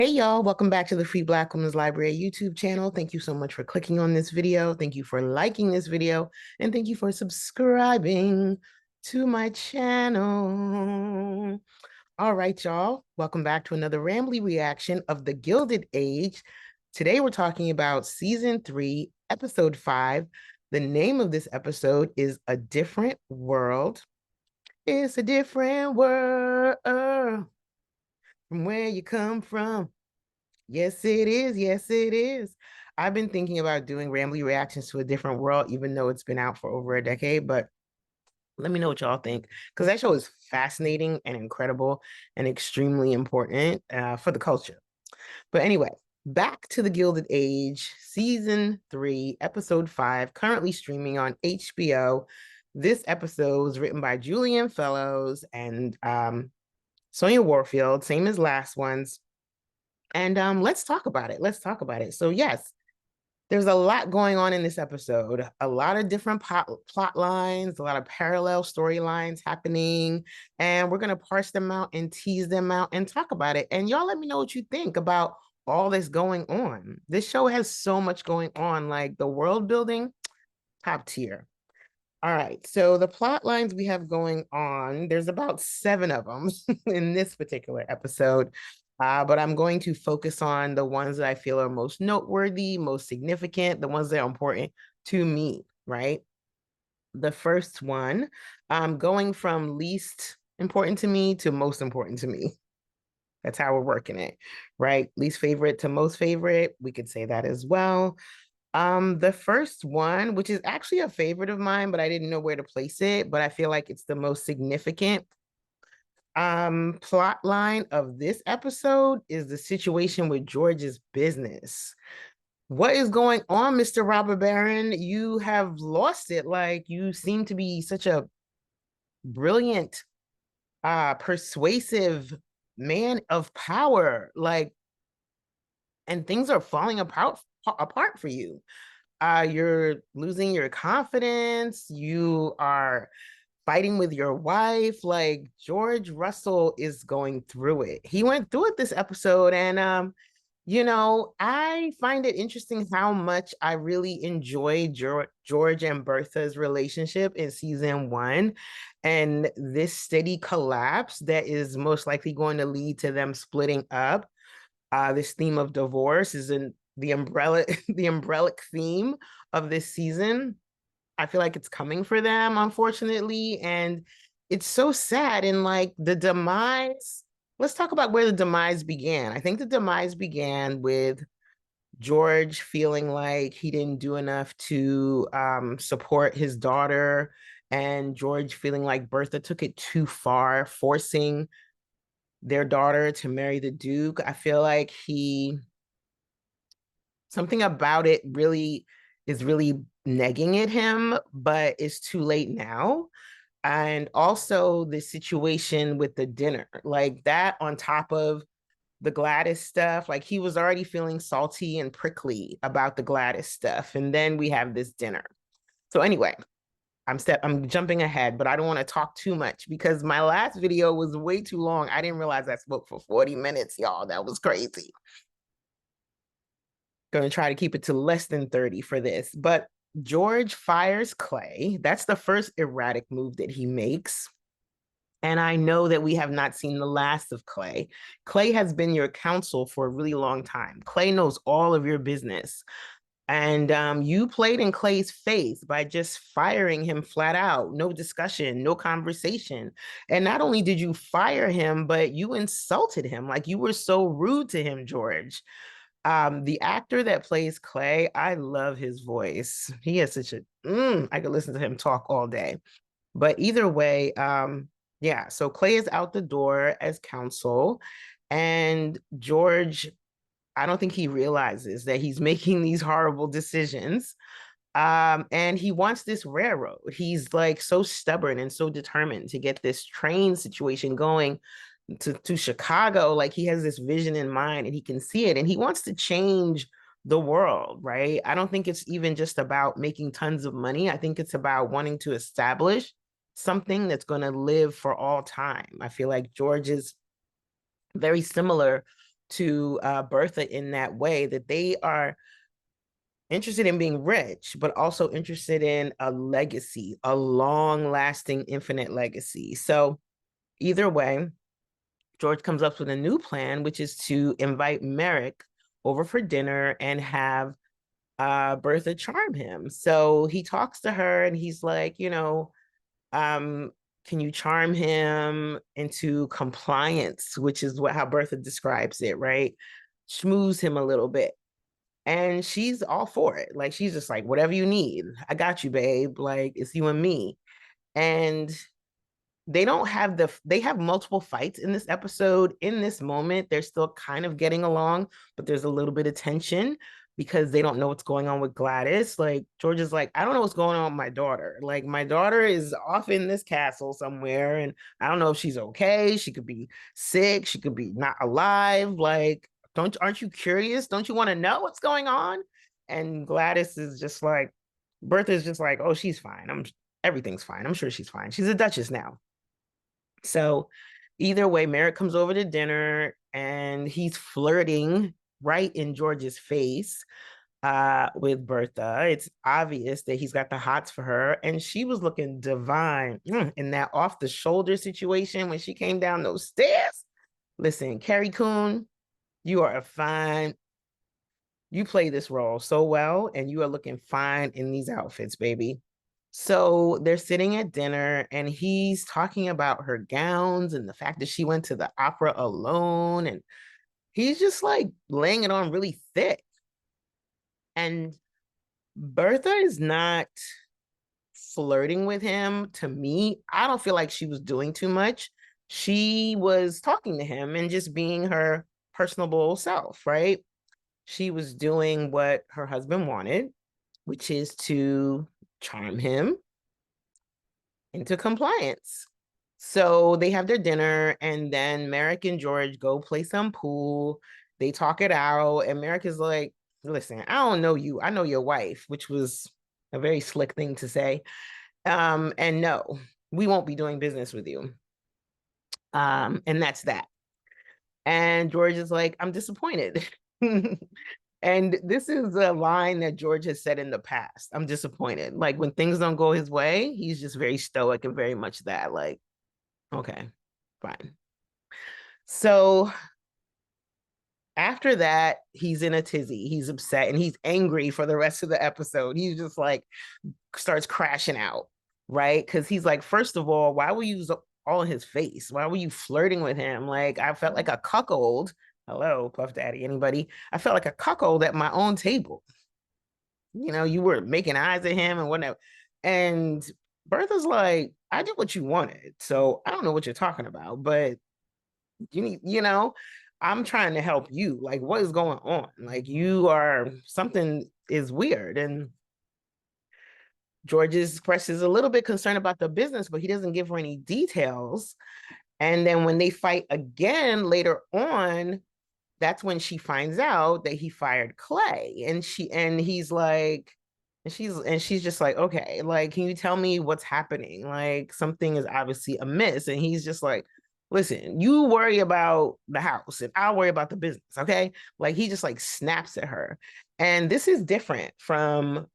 Hey y'all, welcome back to the Free Black Women's Library YouTube channel. Thank you so much for clicking on this video. Thank you for liking this video. And thank you for subscribing to my channel. All right, y'all. Welcome back to another Rambly reaction of The Gilded Age. Today we're talking about Season 3, Episode 5. The name of this episode is A Different World. It's a different world from where you come from. Yes, it is. Yes, it is. I've been thinking about doing Rambly reactions to A Different World, even though it's been out for over a decade. But let me know what y'all think, because that show is fascinating and incredible and extremely important for the culture. But anyway, back to The Gilded Age, Season 3, Episode 5, currently streaming on HBO. This episode was written by Julian Fellows and Sonja Warfeild, same as last one's. And let's talk about it. Let's talk about it. So yes, there's a lot going on in this episode, a lot of different plot lines, a lot of parallel storylines happening, and we're going to parse them out and tease them out and talk about it. And y'all let me know what you think about all this going on. This show has so much going on, like the world building, top tier. All right, so the plot lines we have going on, there's about 7 of them in this particular episode. But I'm going to focus on the ones that I feel are most noteworthy, most significant, the ones that are important to me, right? The first one, going from least important to me to most important to me. That's how we're working it, right? Least favorite to most favorite. We could say that as well. The first one, which is actually a favorite of mine, but I didn't know where to place it, but I feel like it's the most significant plot line of this episode is the situation with George's business. What is going on, Mr. Robber Baron? You have lost it. Like, you seem to be such a brilliant, persuasive man of power. Like, and things are falling apart for you. You're losing your confidence. You are fighting with your wife. Like, George Russell is going through it. He went through it this episode. And I find it interesting how much I really enjoy George and Bertha's relationship in season 1, and this steady collapse that is most likely going to lead to them splitting up. This theme of divorce is in the umbrellic theme of this season. I feel like it's coming for them, unfortunately. And it's so sad. And like the demise, let's talk about where the demise began. I think the demise began with George feeling like he didn't do enough to support his daughter, and George feeling like Bertha took it too far, forcing their daughter to marry the Duke. I feel like something about it really is really negging at him, but it's too late now. And also the situation with the dinner, like that on top of the Gladys stuff, like he was already feeling salty and prickly about the Gladys stuff. And then we have this dinner. So anyway, I'm jumping ahead, but I don't want to talk too much because my last video was way too long. I didn't realize I spoke for 40 minutes, y'all. That was crazy. Going to try to keep it to less than 30 for this. But George fires Clay. That's the first erratic move that he makes. And I know that we have not seen the last of Clay. Clay has been your counsel for a really long time. Clay knows all of your business. And you played in Clay's face by just firing him flat out. No discussion, no conversation. And not only did you fire him, but you insulted him. Like, you were so rude to him, George. The actor that plays Clay, I love his voice. He has such a I could listen to him talk all day. But either way, yeah, so Clay is out the door as counsel, and George, I don't think he realizes that he's making these horrible decisions. And he wants this railroad. He's like so stubborn and so determined to get this train situation going to Chicago. Like, he has this vision in mind and he can see it and he wants to change the world, right? I don't think it's even just about making tons of money. I think it's about wanting to establish something that's going to live for all time. I feel like George is very similar to Bertha in that way, that they are interested in being rich, but also interested in a legacy, a long lasting, infinite legacy. So either way, George comes up with a new plan, which is to invite Merrick over for dinner and have Bertha charm him. So he talks to her and he's like, can you charm him into compliance, which is how Bertha describes it, right? Schmooze him a little bit. And she's all for it. Like, she's just like, whatever you need, I got you, babe. Like, it's you and me. And they have multiple fights in this episode. In this moment, they're still kind of getting along, but there's a little bit of tension because they don't know what's going on with Gladys. Like, George is like, I don't know what's going on with my daughter. Like, my daughter is off in this castle somewhere, and I don't know if she's okay. She could be sick, she could be not alive. Like, aren't you curious? Don't you want to know what's going on? And Gladys is just like, Bertha's just like, oh, she's fine. Everything's fine. I'm sure she's fine. She's a duchess now. So either way, Merrick comes over to dinner and he's flirting right in George's face with Bertha. It's obvious that he's got the hots for her, and she was looking divine in that off the shoulder situation when she came down those stairs. Listen, Carrie Coon, you are a fine. You play this role so well, and you are looking fine in these outfits, baby. So they're sitting at dinner and he's talking about her gowns and the fact that she went to the opera alone. And he's just like laying it on really thick. And Bertha is not flirting with him to me. I don't feel like she was doing too much. She was talking to him and just being her personable self, right? She was doing what her husband wanted, which is to charm him into compliance. So they have their dinner, and then Merrick and George go play some pool. They talk it out, and Merrick is like, listen, I don't know you. I know your wife, which was a very slick thing to say. And no, we won't be doing business with you. And that's that. And George is like, I'm disappointed. And this is a line that George has said in the past. I'm disappointed. Like, when things don't go his way, he's just very stoic and very much that, like, okay, fine. So after that, he's in a tizzy. He's upset and he's angry for the rest of the episode. He's just like, starts crashing out, right? Because he's like, first of all, why were you all in his face? Why were you flirting with him? Like, I felt like a cuckold. Hello, Puff Daddy, anybody? I felt like a cuckold at my own table. You were making eyes at him and whatnot. And Bertha's like, I did what you wanted. So I don't know what you're talking about, but I'm trying to help you. Like, what is going on? Like, something is weird. And George expresses a little bit concerned about the business, but he doesn't give her any details. And then when they fight again later on, that's when she finds out that he fired Clay. And he's like, she's just like, okay, like, can you tell me what's happening? Like, something is obviously amiss. And he's just like, listen, you worry about the house and I'll worry about the business, okay? Like, he just like snaps at her. And this is different from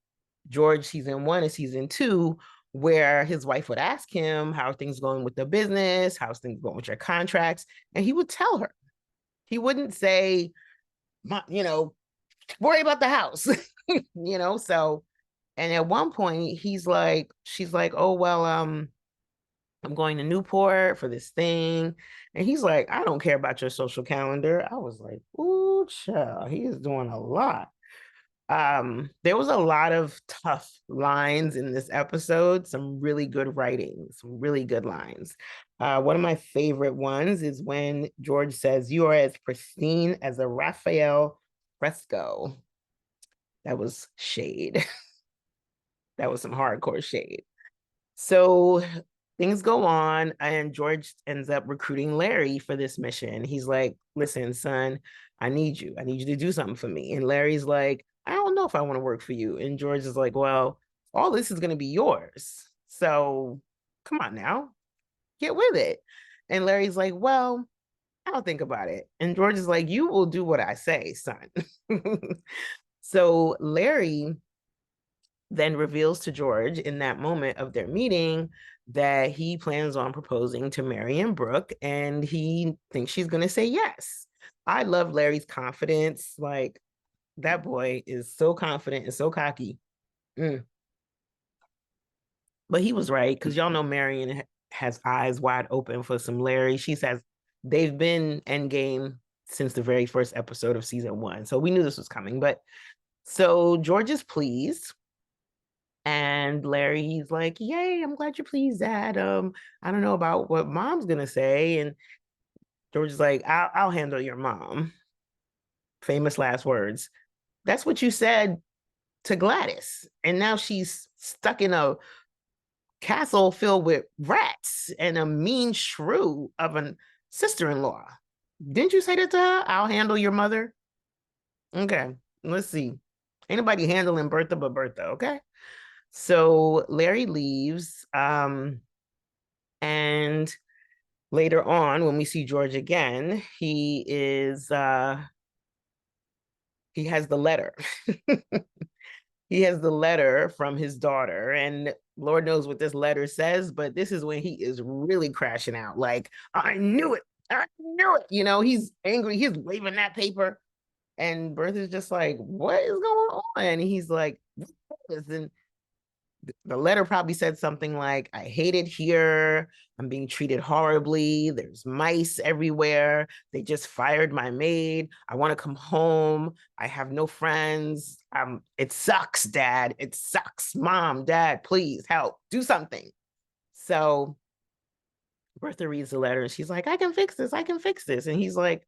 George season 1 and season 2, where his wife would ask him, how are things going with the business? How's things going with your contracts? And he would tell her. He wouldn't say, worry about the house, so. And at one point she's like, oh, well, I'm going to Newport for this thing. And he's like, I don't care about your social calendar. I was like, ooh, child, he is doing a lot. There was a lot of tough lines in this episode, some really good writing, some really good lines. One of my favorite ones is when George says, you are as pristine as a Raphael fresco. That was shade. That was some hardcore shade. So things go on, and George ends up recruiting Larry for this mission. He's like, listen, son, I need you to do something for me. And Larry's like, I don't know if I want to work for you. And George is like, well, all this is going to be yours. So come on now, get with it. And Larry's like, well, I'll think about it. And George is like, you will do what I say, son. So Larry then reveals to George in that moment of their meeting that he plans on proposing to Marion Brooke and he thinks she's going to say yes. I love Larry's confidence. Like, that boy is so confident and so cocky. Mm. But he was right, because y'all know Marion has eyes wide open for some Larry. She says they've been endgame since the very first episode of season 1. So we knew this was coming. But so George is pleased. And Larry, he's like, yay, I'm glad you're pleased, Dad. I don't know about what Mom's gonna say. And George is like, I'll handle your mom. Famous last words. That's what you said to Gladys. And now she's stuck in a castle filled with rats and a mean shrew of a sister-in-law. Didn't you say that to her? I'll handle your mother. Okay, let's see. Ain't nobody handling Bertha but Bertha, okay? So Larry leaves, and later on, when we see George again, he has the letter. He has the letter from his daughter, and Lord knows what this letter says, but this is when he is really crashing out. Like, I knew it. I knew it. You know, he's angry. He's waving that paper. And Bertha's just like, what is going on? And he's like, and the letter probably said something like, I hate it here. I'm being treated horribly. There's mice everywhere. They just fired my maid. I want to come home. I have no friends. It sucks, Dad. It sucks. Mom, Dad, please help. Do something. So Bertha reads the letter and she's like, I can fix this. I can fix this. And he's like,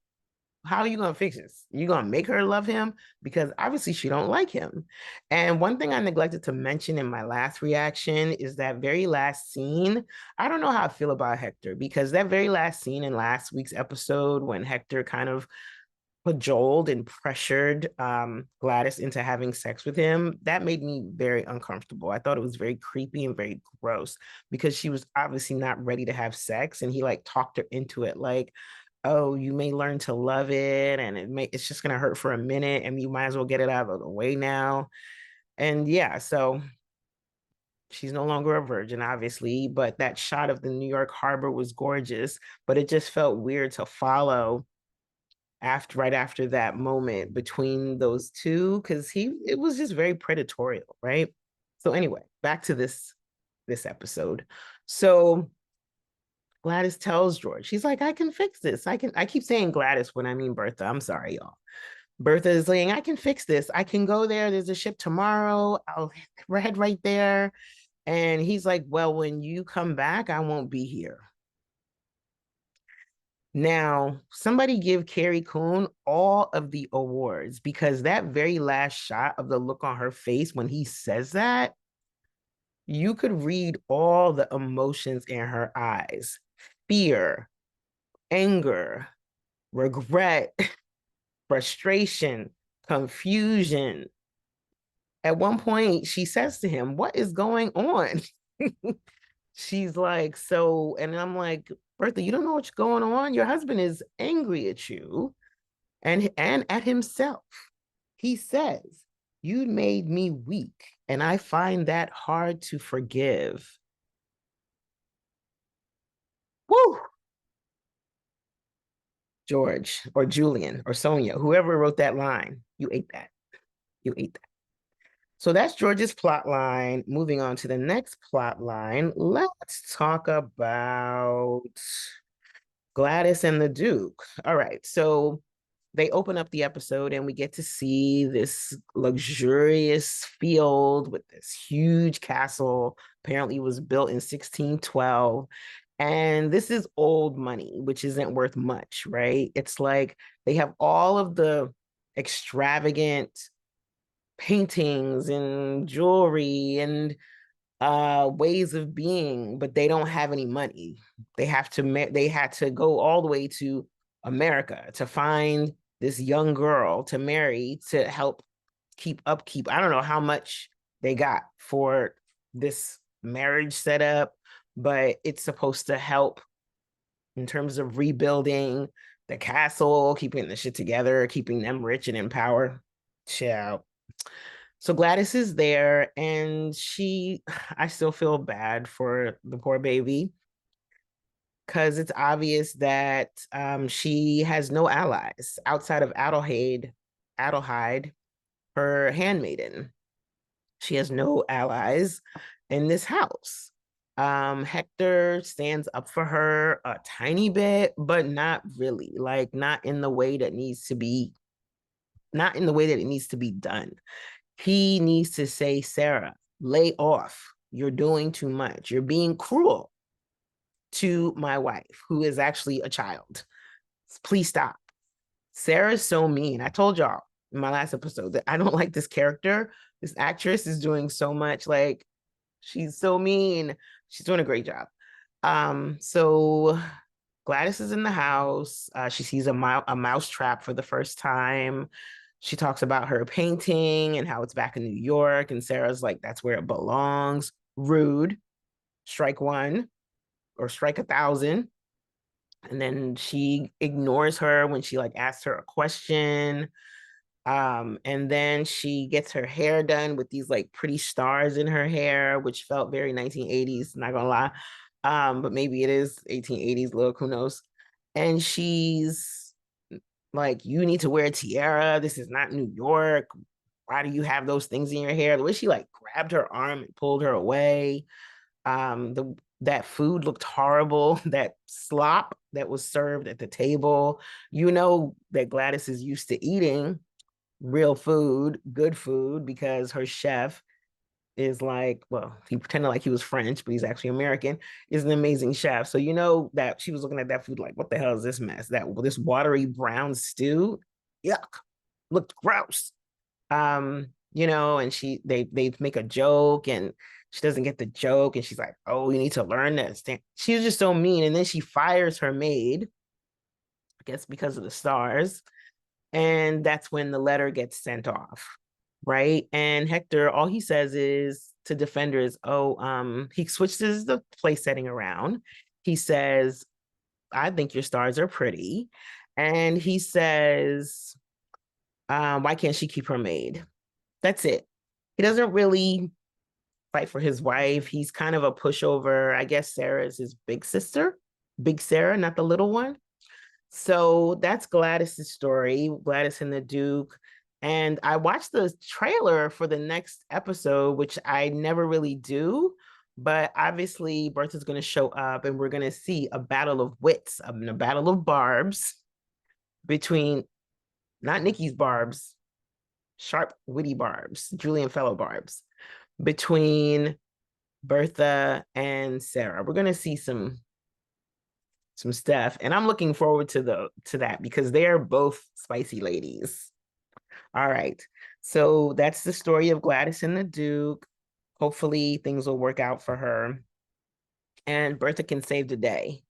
how are you going to fix this? You going to make her love him? Because obviously she don't like him. And one thing I neglected to mention in my last reaction is that very last scene. I don't know how I feel about Hector, because that very last scene in last week's episode when Hector kind of cajoled and pressured Gladys into having sex with him, that made me very uncomfortable. I thought it was very creepy and very gross, because she was obviously not ready to have sex, and he like talked her into it, like, oh, you may learn to love it, and it's just gonna hurt for a minute, and you might as well get it out of the way now. And yeah, so she's no longer a virgin, obviously, but that shot of the New York harbor was gorgeous, but it just felt weird to follow right after that moment between those two, because it was just very predatorial, right? So anyway, back to this episode. So Gladys tells George, she's like, I can fix this. I keep saying Gladys when I mean Bertha. I'm sorry, y'all. Bertha is saying, I can fix this. I can go there. There's a ship tomorrow. I'll head right there. And he's like, well, when you come back, I won't be here. Now, somebody give Carrie Coon all of the awards, because that very last shot of the look on her face when he says that, you could read all the emotions in her eyes. Fear, anger, regret, frustration, confusion. At one point, she says to him, what is going on? She's like, so, and I'm like, Bertha, you don't know what's going on? Your husband is angry at you and at himself. He says, you made me weak, and I find that hard to forgive. Woo! George or Julian or Sonja, whoever wrote that line, you ate that. You ate that. So that's George's plot line. Moving on to the next plot line, let's talk about Gladys and the Duke. All right, so they open up the episode and we get to see this luxurious field with this huge castle. Apparently it was built in 1612. And this is old money, which isn't worth much, right? It's like they have all of the extravagant paintings and jewelry and ways of being, but they don't have any money. They had to go all the way to America to find this young girl to marry to help keep upkeep. I don't know how much they got for this marriage setup, but it's supposed to help in terms of rebuilding the castle, keeping the shit together, keeping them rich and in power. Chill. So Gladys is there, and I still feel bad for the poor baby because it's obvious that she has no allies outside of Adelheid, her handmaiden. She has no allies in this house. Hector stands up for her a tiny bit, but not really, like not in the way that needs to be, not in the way that it needs to be done. He needs to say, Sarah, lay off. You're doing too much. You're being cruel to my wife, who is actually a child. Please stop. Sarah's so mean. I told y'all in my last episode that I don't like this character. This actress is doing so much. Like, she's so mean. She's doing a great job. So Gladys is in the house. She sees a mouse trap for the first time. She talks about her painting and how it's back in New York. And Sarah's like, that's where it belongs. Rude. Strike one or strike 1,000. And then she ignores her when she like asks her a question. And then she gets her hair done with these like pretty stars in her hair, which felt very 1980s, not gonna lie. But maybe it is 1880s look, who knows? And she's like, you need to wear a tiara. This is not New York. Why do you have those things in your hair? The way she like grabbed her arm and pulled her away. That food looked horrible. That slop that was served at the table. You know that Gladys is used to eating real food, good food, because her chef is like, well, he pretended like he was French, but he's actually American, is an amazing chef. So you know that she was looking at that food like, what the hell is this mess? This watery brown stew, yuck, looked gross. And they make a joke and she doesn't get the joke and she's like, oh, you need to learn this. She was just so mean. And then she fires her maid, I guess because of the stars. And that's when the letter gets sent off, right? And Hector, all he says is to defend her is, he switches the place setting around. He says, I think your stars are pretty. And he says, why can't she keep her maid? That's it. He doesn't really fight for his wife. He's kind of a pushover. I guess Sarah is his big sister, Big Sarah, not the little one. So that's Gladys's story, Gladys and the Duke. And I watched the trailer for the next episode, which I never really do. But obviously, Bertha's going to show up and we're going to see a battle of wits, a battle of barbs between, not Nikki's barbs, sharp, witty barbs, Julian fellow barbs, between Bertha and Sarah. We're going to see some stuff, and I'm looking forward to that because they're both spicy ladies. All right, so that's the story of Gladys and the Duke. Hopefully things will work out for her and Bertha can save the day.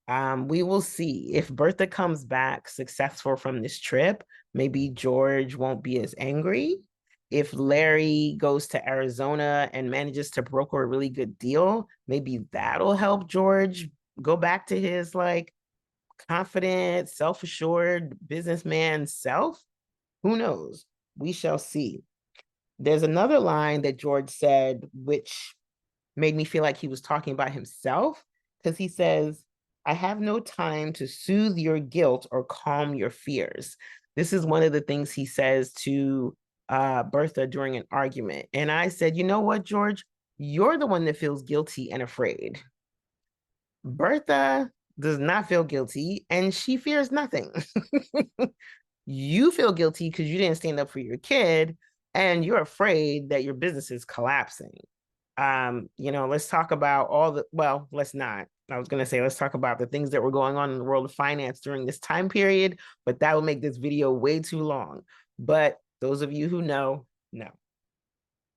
We will see if Bertha comes back successful from this trip. Maybe George won't be as angry. If Larry goes to Arizona and manages to broker a really good deal, maybe that'll help George go back to his like confident, self-assured businessman self. Who knows? We shall see. There's another line that George said, which made me feel like he was talking about himself, because he says, I have no time to soothe your guilt or calm your fears. This is one of the things he says to Bertha during an argument. And I said, you know what, George? You're the one that feels guilty and afraid. Bertha does not feel guilty and she fears nothing. You feel guilty because you didn't stand up for your kid and you're afraid that your business is collapsing. Let's talk about let's not. I was going to say, let's talk about the things that were going on in the world of finance during this time period, but that will make this video way too long. But those of you who know.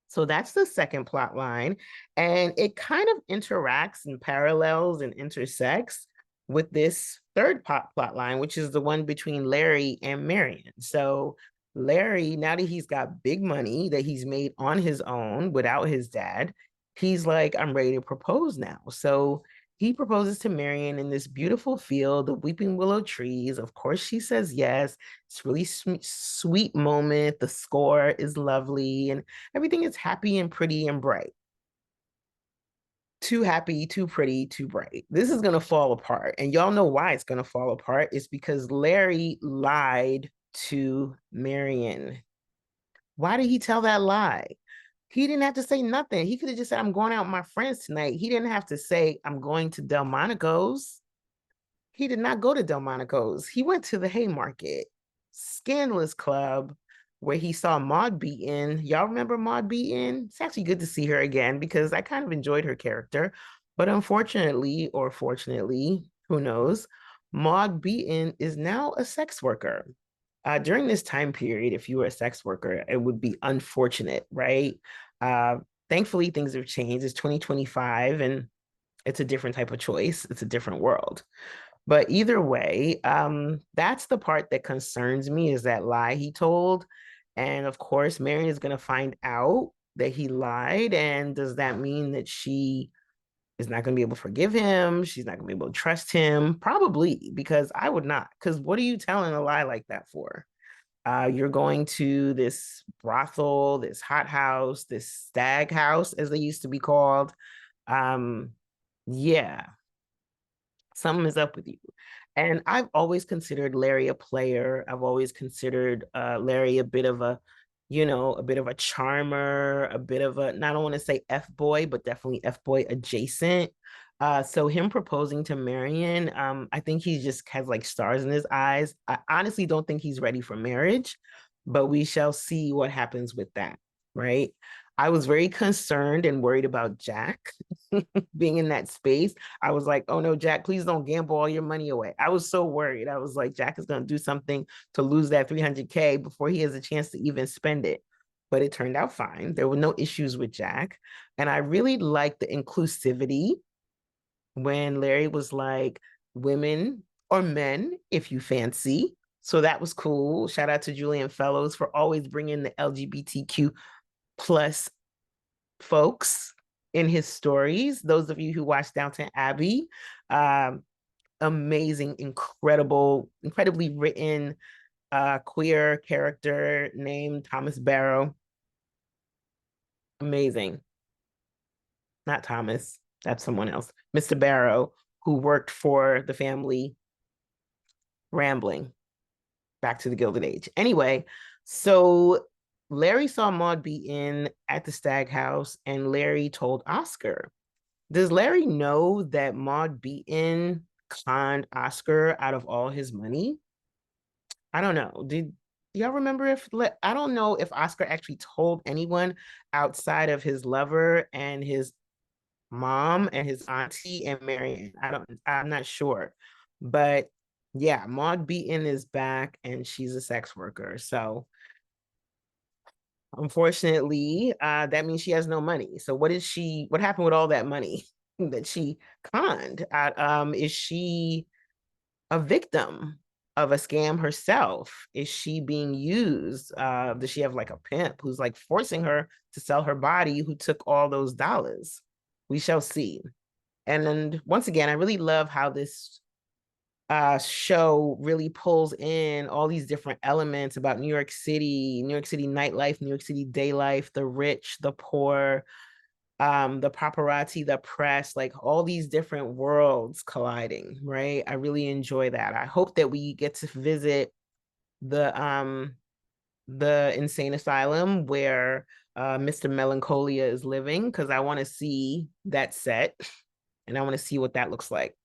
So that's the second plot line. And it kind of interacts and parallels and intersects with this third plot line, which is the one between Larry and Marion. So Larry, now that he's got big money that he's made on his own without his dad, he's like, I'm ready to propose now. So He proposes to Marion in this beautiful field of weeping willow trees. Of course, she says yes. It's really sweet moment. The score is lovely and everything is happy and pretty and bright. Too happy, too pretty, too bright. This is going to fall apart. And y'all know why it's going to fall apart. It's because Larry lied to Marion. Why did he tell that lie? He didn't have to say nothing. He could have just said, I'm going out with my friends tonight. He didn't have to say, I'm going to Delmonico's. He did not go to Delmonico's. He went to the Haymarket, scandalous club, where he saw Maud Beaton. Y'all remember Maud Beaton? It's actually good to see her again because I kind of enjoyed her character. But unfortunately, or fortunately, who knows, Maud Beaton is now a sex worker. During this time period, if you were a sex worker, it would be unfortunate, right? Uh, Thankfully, things have changed. It's 2025 and it's a different type of choice. It's a different world. But either way, that's the part that concerns me is that lie he told. And of course, Marion is going to find out that he lied. And does that mean that she is not going to be able to forgive him? She's not going to be able to trust him? Probably, because I would not. Because what are you telling a lie like that for? You're going to this brothel, this hot house, this stag house, as they used to be called. Um, yeah, something is up with you. And I've always considered Larry a player. I've always considered Larry a bit of a, a bit of a charmer, a bit of a, I don't want to say F boy, but definitely F boy adjacent. So him proposing to Marion, I think he just has like stars in his eyes. I honestly don't think he's ready for marriage, but we shall see what happens with that, right? I was very concerned and worried about Jack being in that space. I was like, oh no, Jack, please don't gamble all your money away. I was so worried. I was like, Jack is going to do something to lose that 300K before he has a chance to even spend it. But it turned out fine. There were no issues with Jack. And I really liked the inclusivity when Larry was like, women or men, if you fancy. So that was cool. Shout out to Julian Fellows for always bringing the LGBTQ plus folks in his stories. Those of you who watch Downton Abbey, amazing, incredibly written queer character named Thomas Barrow. Amazing. Not Thomas, that's someone else. Mr. Barrow, who worked for the family Rambling back to the Gilded Age. Anyway, so Larry saw Maud Beaton at the Stag House, and Larry told Oscar. Does Larry know that Maud Beaton conned Oscar out of all his money? I don't know. Did y'all remember if I don't know if Oscar actually told anyone outside of his lover and his mom and his auntie and Marion. I'm not sure. But yeah, Maud Beaton is back and she's a sex worker. So unfortunately, that means she has no money. So what happened with all that money that she conned? Is she a victim of a scam herself? Is she being used? Does she have like a pimp who's like forcing her to sell her body who took all those dollars? We shall see. And then once again, I really love how this show really pulls in all these different elements about New York City nightlife, New York City day life, the rich, the poor, the paparazzi, the press, like all these different worlds colliding, right? I really enjoy that. I hope that we get to visit the insane asylum where Mr. Melancholia is living, because I want to see that set and I want to see what that looks like.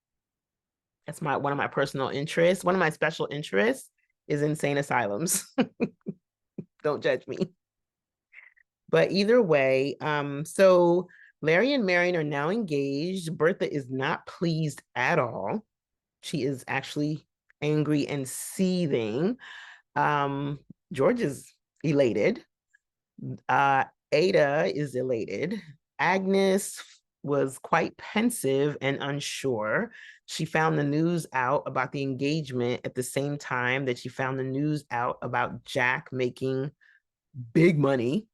That's one of my personal interests. One of my special interests is insane asylums. Don't judge me. But either way, so Larry and Marion are now engaged. Bertha is not pleased at all. She is actually angry and seething. George is elated. Ada is elated. Agnes was quite pensive and unsure. She found the news out about the engagement at the same time that she found the news out about Jack making big money,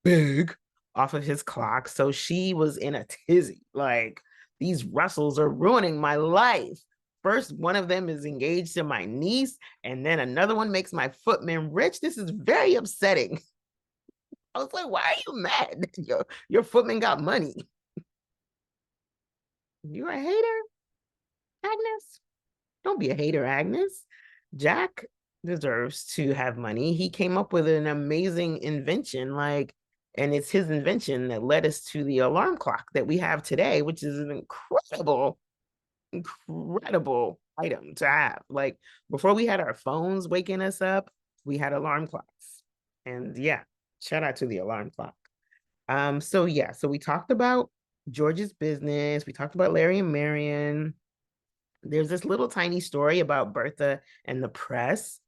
big, off of his clock. So she was in a tizzy. Like, These Russells are ruining my life. First, one of them is engaged to my niece, and then another one makes my footman rich. This is very upsetting. I was like, why are you mad? Your footman got money. You're a hater, Agnes? Don't be a hater, Agnes. Jack deserves to have money. He came up with an amazing invention, and it's his invention that led us to the alarm clock that we have today, which is an incredible item to have. Like, before we had our phones waking us up, we had alarm clocks. And yeah, shout out to the alarm clock. So we talked about George's business, we talked about Larry and Marion. There's this little tiny story about Bertha and the press.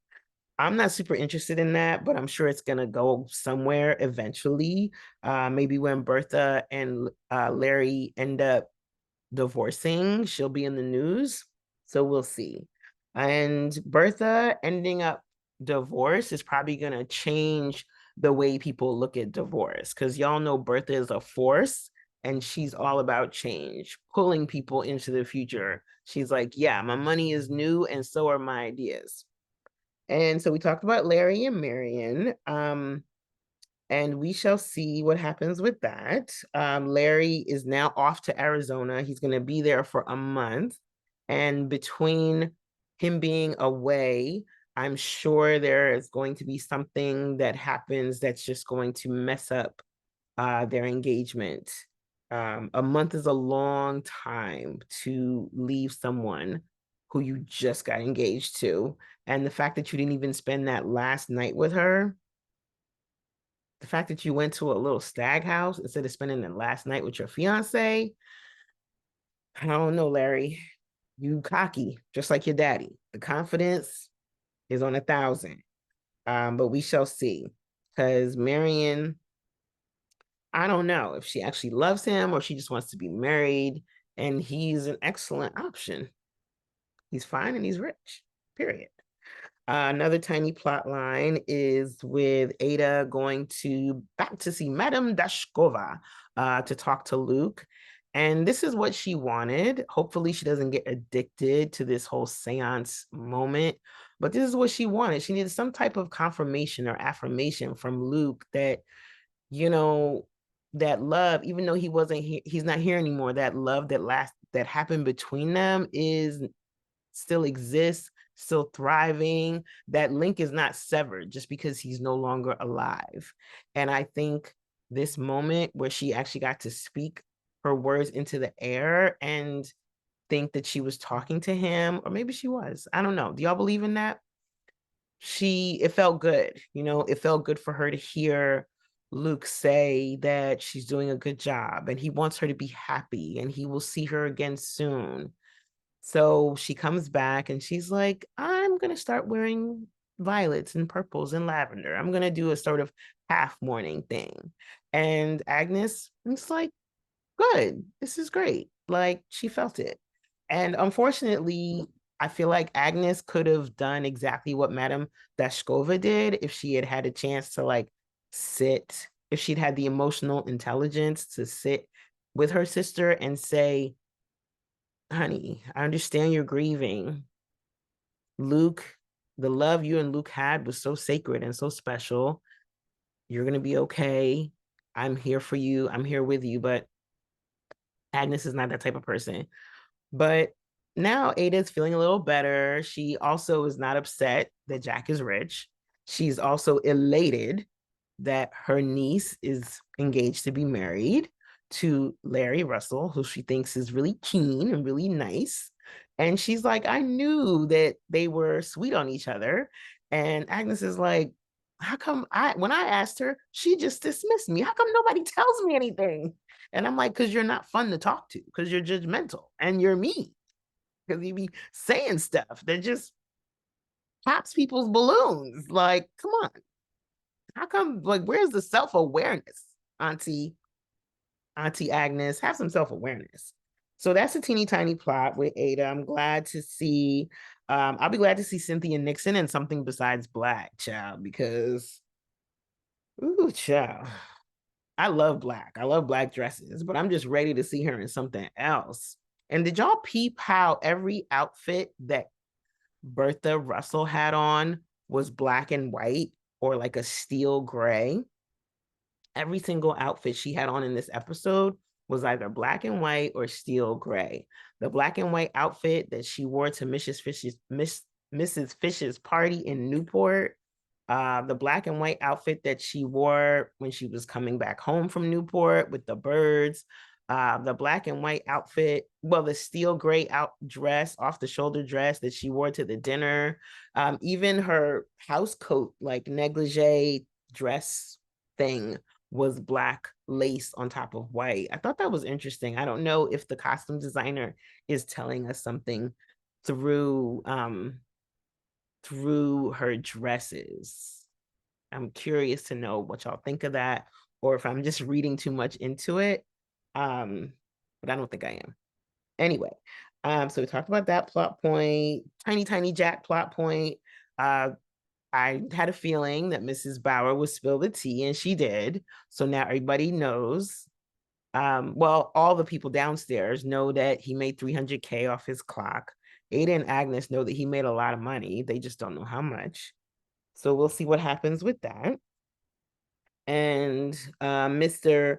I'm not super interested in that, but I'm sure it's gonna go somewhere eventually. Maybe when Bertha and Larry end up divorcing, she'll be in the news. So we'll see. And Bertha ending up divorced is probably gonna change the way people look at divorce, because y'all know Bertha is a force and she's all about change, pulling people into the future. She's like, yeah, my money is new and so are my ideas. And so we talked about Larry and Marion, and we shall see what happens with that. Larry is now off to Arizona. He's going to be there for a month. And between him being away, I'm sure there is going to be something that happens that's just going to mess up their engagement. A month is a long time to leave someone who you just got engaged to. And the fact that you didn't even spend that last night with her, the fact that you went to a little stag house instead of spending the last night with your fiance, I don't know, Larry. You cocky, just like your daddy. The confidence is on 1,000. But we shall see. Because Marion, I don't know if she actually loves him or she just wants to be married. And he's an excellent option. He's fine and he's rich, period. Another tiny plot line is with Ada going back to see Madame Dashkova to talk to Luke. And this is what she wanted. Hopefully she doesn't get addicted to this whole seance moment, but this is what she wanted. She needed some type of confirmation or affirmation from Luke that, you know, that love, even though he's not here anymore, that love that happened between them still exists, still thriving. That link is not severed just because he's no longer alive. And I think this moment where she actually got to speak her words into the air and think that she was talking to him, or maybe she was, I don't know. Do y'all believe in that? It felt good. It felt good for her to hear Luke say that she's doing a good job and he wants her to be happy and he will see her again soon. So she comes back and she's like, I'm going to start wearing violets and purples and lavender. I'm going to do a sort of half mourning thing. And Agnes is like, good, this is great. Like, she felt it. And unfortunately, I feel like Agnes could have done exactly what Madame Dashkova did if she had had a chance to sit, if she'd had the emotional intelligence to sit with her sister and say, honey, I understand you're grieving. Luke, the love you and Luke had was so sacred and so special. You're going to be okay. I'm here for you. I'm here with you. But Agnes is not that type of person. But now Ada's feeling a little better. She also is not upset that Jack is rich. She's also elated that her niece is engaged to be married to Larry Russell, who she thinks is really keen and really nice. And she's like, I knew that they were sweet on each other. And Agnes is like, how come when I asked her, she just dismissed me? How come nobody tells me anything? And I'm like, because you're not fun to talk to, because you're judgmental and you're mean, because you be saying stuff that just pops people's balloons. Like, come on. How come, where's the self-awareness, Auntie Agnes? Have some self-awareness. So that's a teeny tiny plot with Ada. I'm glad to see, I'll be glad to see Cynthia Nixon in something besides Black, child, because, ooh, child. I love black. I love black dresses, but I'm just ready to see her in something else. And did y'all peep how every outfit that Bertha Russell had on was black and white or like a steel gray? Every single outfit she had on in this episode was either black and white or steel gray. The black and white outfit that she wore to Mrs. Fish's party in Newport, the black and white outfit that she wore when she was coming back home from Newport with the birds, the black and white outfit, well, the steel gray out dress, off the shoulder dress that she wore to the dinner, even her house coat, like negligee dress thing was black lace on top of white. I thought that was interesting. I don't know if the costume designer is telling us something through through her dresses. I'm curious to know what y'all think of that, or if I'm just reading too much into it. But I don't think I am. Anyway, so we talked about that plot point, tiny Jack plot point. I had a feeling that Mrs. Bauer would spill the tea, and she did. So now everybody knows. Well, all the people downstairs know that he made 300K off his clock. Ada and Agnes know that he made a lot of money. They just don't know how much. So we'll see what happens with that. And Mr.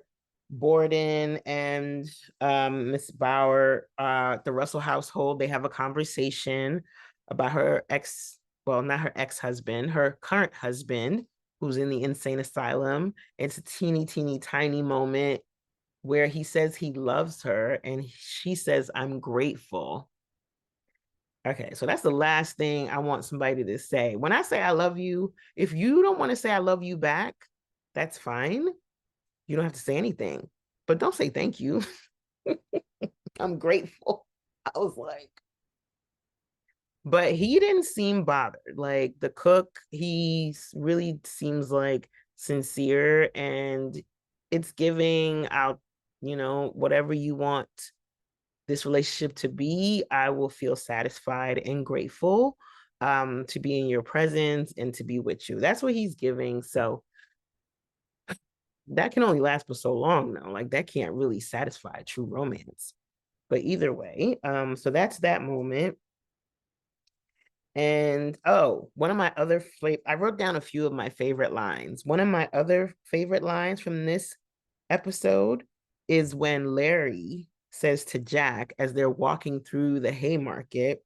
Borden and Miss Bauer, the Russell household, they have a conversation about her ex, well, not her ex-husband, her current husband, who's in the insane asylum. It's a teeny tiny moment where he says he loves her and she says, I'm grateful. Okay, so that's the last thing I want somebody to say. When I say I love you, if you don't want to say I love you back, that's fine. You don't have to say anything, but don't say thank you. I'm grateful. I was like, but he didn't seem bothered. Like the cook, he really seems like sincere, and it's giving out, you know, whatever you want this relationship to be, I will feel satisfied and grateful to be in your presence and to be with you. That's what he's giving. So that can only last for so long though. Like that can't really satisfy true romance. But either way, so that's that moment. And oh, one of my other I wrote down a few of my favorite lines. One of my other favorite lines from this episode is when Larry says to Jack as they're walking through the Haymarket,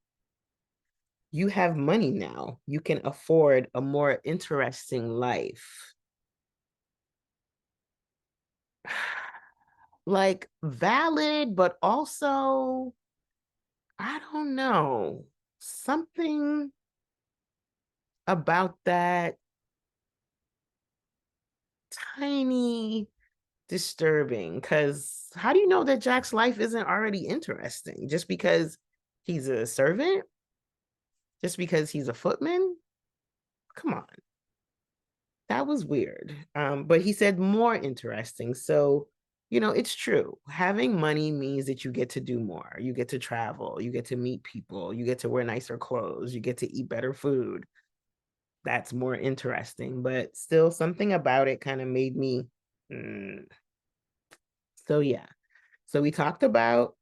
you have money now. You can afford a more interesting life. Like valid, but also, I don't know, something about that tiny disturbing, because how do you know that Jack's life isn't already interesting just because he's a servant, just because he's a footman? Come on, that was weird. But he said more interesting. So, you know, it's true. Having money means that you get to do more. You get to travel, you get to meet people, you get to wear nicer clothes, you get to eat better food. That's more interesting, but still something about it kind of made me so yeah. So we talked about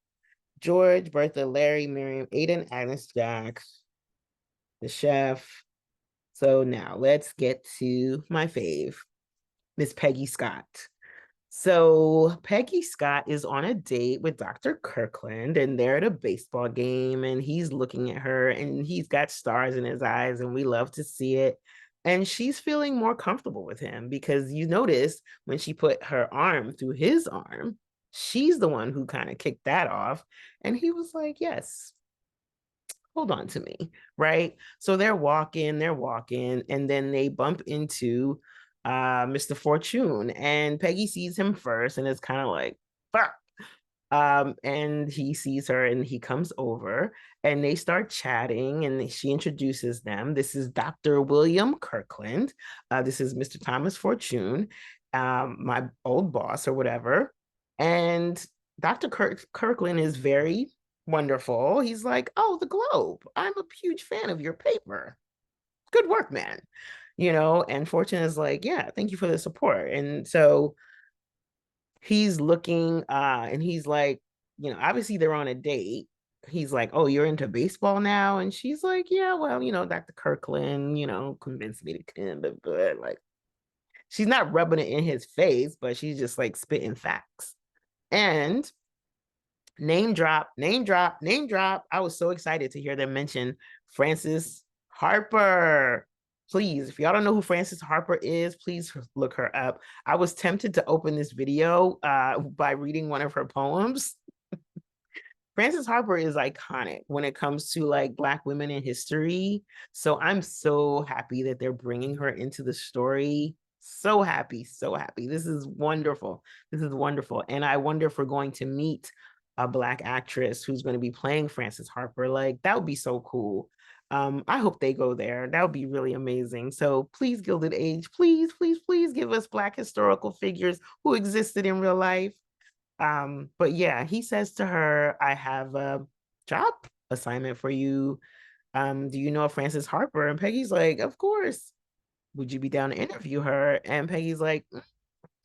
George, Bertha, Larry, Miriam, Aiden, Agnes, Jack, the chef. So now let's get to my fave, Miss Peggy Scott. So Peggy Scott is on a date with Dr. Kirkland, and they're at a baseball game, and he's looking at her, and he's got stars in his eyes, and we love to see it. And she's feeling more comfortable with him because you notice when she put her arm through his arm, she's the one who kind of kicked that off. And he was like, yes, hold on to me, right? So they're walking, and then they bump into Mr. Fortune, and Peggy sees him first and it's kind of like, fuck. And he sees her and he comes over and they start chatting and she introduces them. This is Dr. William Kirkland. This is Mr. Thomas Fortune, my old boss or whatever. And Dr. Kirkland is very wonderful. He's like, oh, the Globe. I'm a huge fan of your paper. Good work, man. You know, and Fortune is like, yeah, thank you for the support. And so he's looking and he's like, obviously they're on a date. He's like, oh, you're into baseball now? And she's like, yeah, well, Dr. Kirkland, convinced me to come, but like, she's not rubbing it in his face, but she's just like spitting facts. And name drop, name drop, name drop. I was so excited to hear them mention Frances Harper. Please, if y'all don't know who Frances Harper is, please look her up. I was tempted to open this video by reading one of her poems. Frances Harper is iconic when it comes to like Black women in history. So I'm so happy that they're bringing her into the story. So happy, so happy. This is wonderful. This is wonderful. And I wonder if we're going to meet a Black actress who's going to be playing Frances Harper. Like, that would be so cool. I hope they go there. That would be really amazing. So please, Gilded Age, please, please, please give us Black historical figures who existed in real life. But yeah, he says to her, I have a job assignment for you. Do you know Frances Harper? And Peggy's like, of course. Would you be down to interview her? And Peggy's like,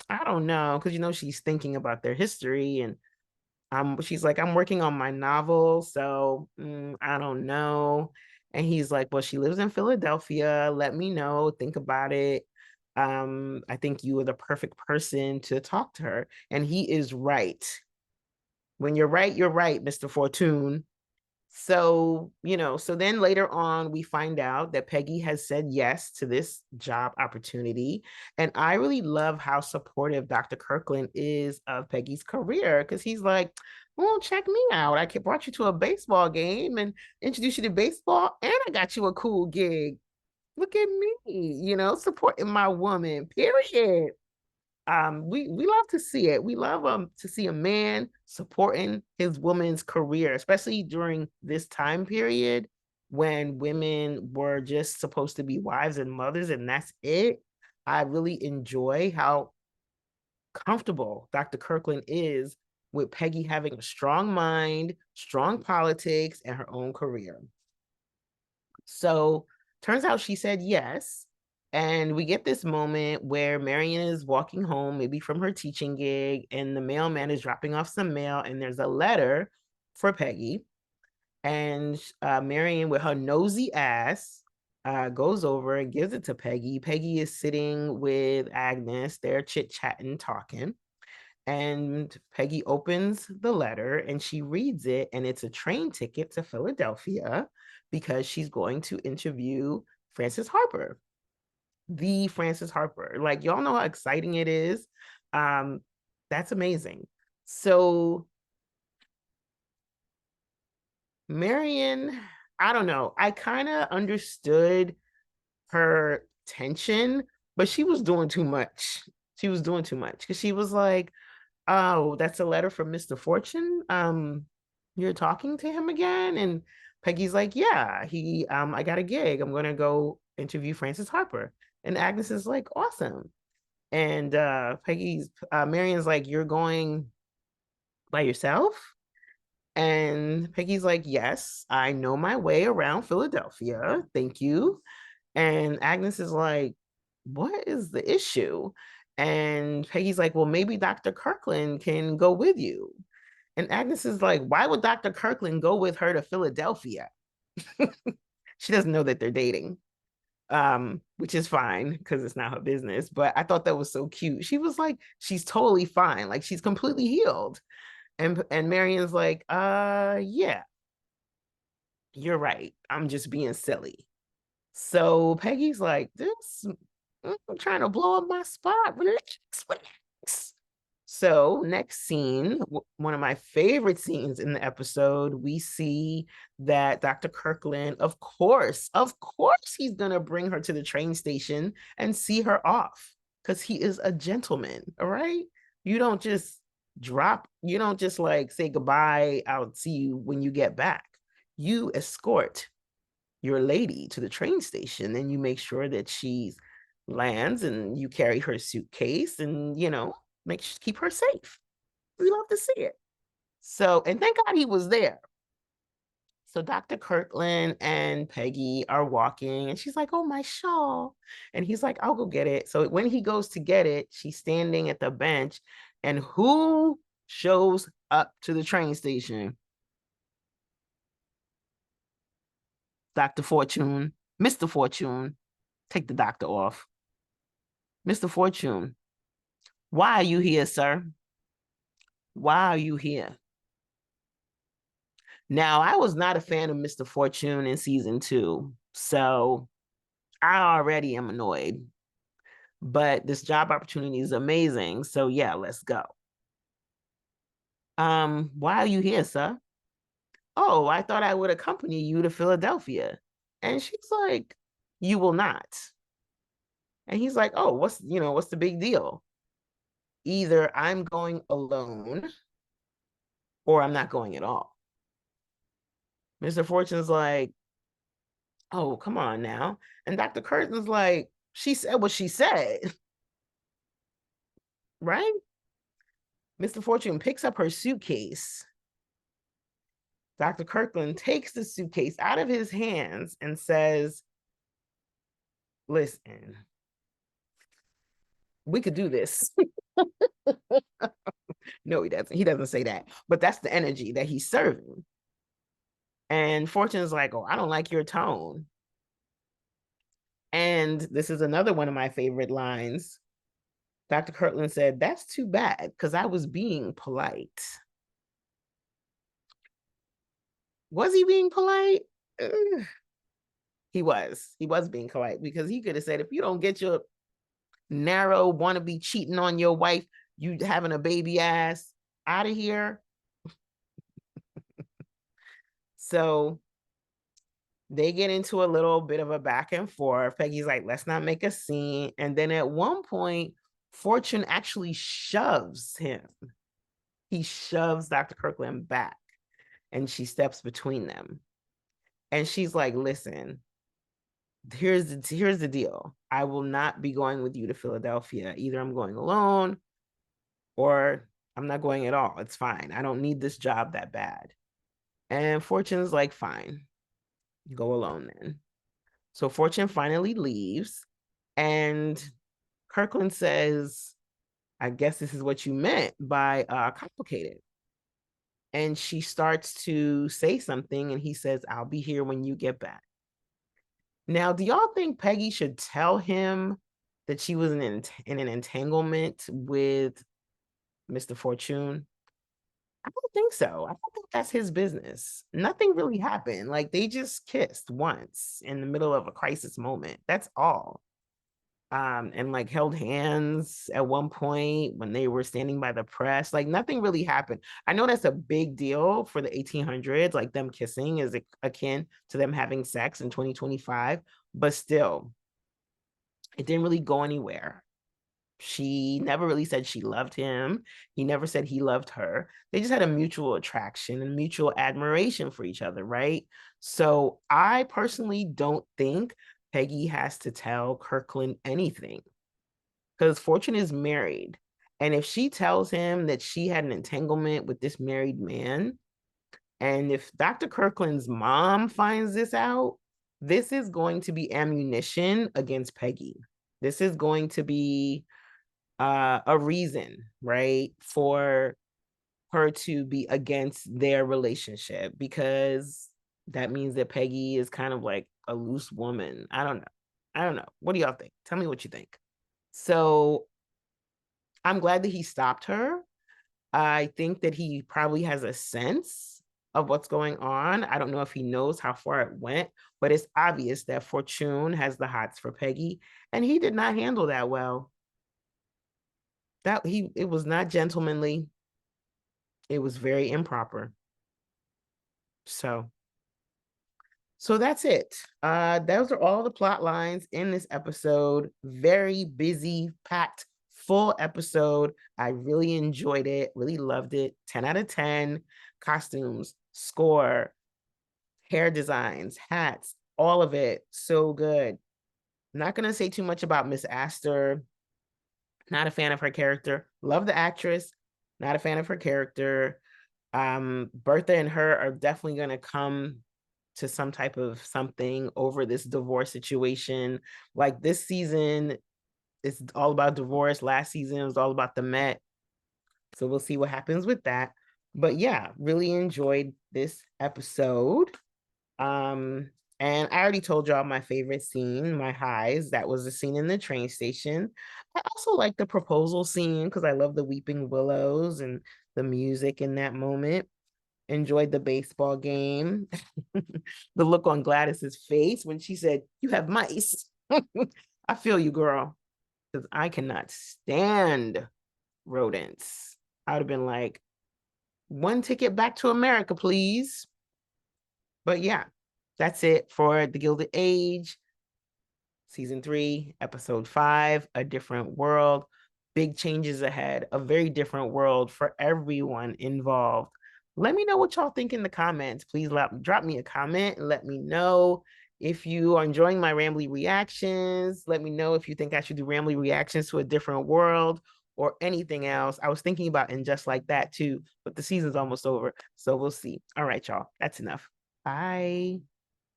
I don't know, because she's thinking about their history, and she's like, I'm working on my novel, so I don't know. And he's like, well, she lives in Philadelphia. Let me know. Think about it. I think you are the perfect person to talk to her. And he is right. When you're right, Mr. Fortune. So, so then later on, we find out that Peggy has said yes to this job opportunity. And I really love how supportive Dr. Kirkland is of Peggy's career, because he's like, well, check me out. I brought you to a baseball game and introduced you to baseball, and I got you a cool gig. Look at me, supporting my woman, period. We love to see it. We love to see a man supporting his woman's career, especially during this time period when women were just supposed to be wives and mothers, and that's it. I really enjoy how comfortable Dr. Kirkland is with Peggy having a strong mind, strong politics, and her own career. So turns out she said yes. And we get this moment where Marion is walking home, maybe from her teaching gig, and the mailman is dropping off some mail, and there's a letter for Peggy. And Marion, with her nosy ass, goes over and gives it to Peggy. Peggy is sitting with Agnes. They're chit-chatting, talking. And Peggy opens the letter and she reads it, and it's a train ticket to Philadelphia because she's going to interview Frances Harper, the Frances Harper. Like, y'all know how exciting it is. That's amazing. So Marion, I don't know. I kind of understood her tension, but she was doing too much. She was doing too much because she was like, oh, that's a letter from Mr. Fortune. You're talking to him again? And Peggy's like, yeah, I got a gig. I'm gonna go interview Frances Harper. And Agnes is like, awesome. And Marion's like, you're going by yourself? And Peggy's like, yes, I know my way around Philadelphia. Thank you. And Agnes is like, what is the issue? And Peggy's like, well, maybe Dr. Kirkland can go with you. And Agnes is like, why would Dr. Kirkland go with her to Philadelphia? She doesn't know that they're dating, which is fine because it's not her business. But I thought that was so cute. She was like, she's totally fine. Like, she's completely healed. And Marion's like, yeah, you're right. I'm just being silly. So Peggy's like, I'm trying to blow up my spot. Relax, relax. So next scene, one of my favorite scenes in the episode, we see that Dr. Kirkland, of course, he's going to bring her to the train station and see her off because he is a gentleman, all right? You don't just like say goodbye, I'll see you when you get back. You escort your lady to the train station and you make sure that she lands and you carry her suitcase and keep her safe. We love to see it. So, and thank God he was there. So Dr. Kirkland and Peggy are walking and she's like, oh, my shawl. And he's like, I'll go get it. So when he goes to get it, she's standing at the bench And who shows up to the train station? Dr. Fortune, Mr. Fortune. Take the doctor off. Mr. Fortune, why are you here, sir? Why are you here? Now, I was not a fan of Mr. Fortune in season 2, so I already am annoyed. But this job opportunity is amazing, so yeah, let's go. Why are you here, sir? Oh, I thought I would accompany you to Philadelphia. And she's like, you will not. And he's like, oh, what's the big deal? Either I'm going alone or I'm not going at all. Mr. Fortune's like, oh, come on now. And Dr. Curtin's like, she said what she said. Right? Mr. Fortune picks up her suitcase. Dr. Kirkland takes the suitcase out of his hands and says, listen, we could do this. No, he doesn't. He doesn't say that. But that's the energy that he's serving. And Fortune's like, oh, I don't like your tone. And this is another one of my favorite lines. Dr. Kirkland said, that's too bad, because I was being polite. Was he being polite? Ugh. He was being polite, because he could have said, if you don't get your narrow wannabe cheating on your wife, you having a baby ass out of here. So they get into a little bit of a back and forth. Peggy's like, let's not make a scene. And then at one point, Fortune actually shoves him. He shoves Dr. Kirkland back, and she steps between them. And she's like, listen, here's the deal. I will not be going with you to Philadelphia. Either I'm going alone or I'm not going at all. It's fine. I don't need this job that bad. And Fortune's like, fine, go alone then. So Fortune finally leaves, and Kirkland says, I guess this is what you meant by complicated. And she starts to say something, and he says, I'll be here when you get back. Now, do y'all think Peggy should tell him that she was in an entanglement with Mr. Fortune? I don't think so. I don't think that's his business. Nothing really happened. Like, they just kissed once in the middle of a crisis moment. That's all. And like held hands at one point when they were standing by the press. Like, nothing really happened. I know that's a big deal for the 1800s. Like, them kissing is akin to them having sex in 2025, but still, it didn't really go anywhere. She never really said she loved him. He never said he loved her. They just had a mutual attraction and mutual admiration for each other, right? So I personally don't think Peggy has to tell Kirkland anything, because Fortune is married. And if she tells him that she had an entanglement with this married man, and if Dr. Kirkland's mom finds this out, this is going to be ammunition against Peggy. This is going to be a reason, right, for her to be against their relationship, because that means that Peggy is kind of like a loose woman. I don't know. What do y'all think? Tell me what you think. So I'm glad that he stopped her. I think that he probably has a sense of what's going on. I don't know if he knows how far it went, but it's obvious that Fortune has the hots for Peggy, and he did not handle that well. It was not gentlemanly. It was very improper. So that's it. Those are all the plot lines in this episode. Very busy, packed, full episode. I really enjoyed it, really loved it. 10 out of 10. Costumes, score, hair designs, hats, all of it. So good. I'm not going to say too much about Miss Astor. Not a fan of her character. Love the actress. Not a fan of her character. Bertha and her are definitely going to come to some type of something over this divorce situation. Like, this season, it's all about divorce. Last season was all about the Met. So we'll see what happens with that. But yeah, really enjoyed this episode. And I already told y'all my favorite scene, my highs. That was the scene in the train station. I also like the proposal scene because I love the weeping willows and the music in that moment. Enjoyed the baseball game. The look on Gladys's face when she said, "You have mice." I feel you, girl, because I cannot stand rodents. I would have been like, one ticket back to America, please. But yeah, that's it for The Gilded Age, season 3, episode 5, A Different World. Big changes ahead, a very different world for everyone involved. Let me know what y'all think in the comments. Please drop me a comment and let me know if you are enjoying my Rambly reactions. Let me know if you think I should do Rambly reactions to A Different World or anything else. I was thinking about And Just Like That too, but the season's almost over, so we'll see. All right, y'all, that's enough. Bye.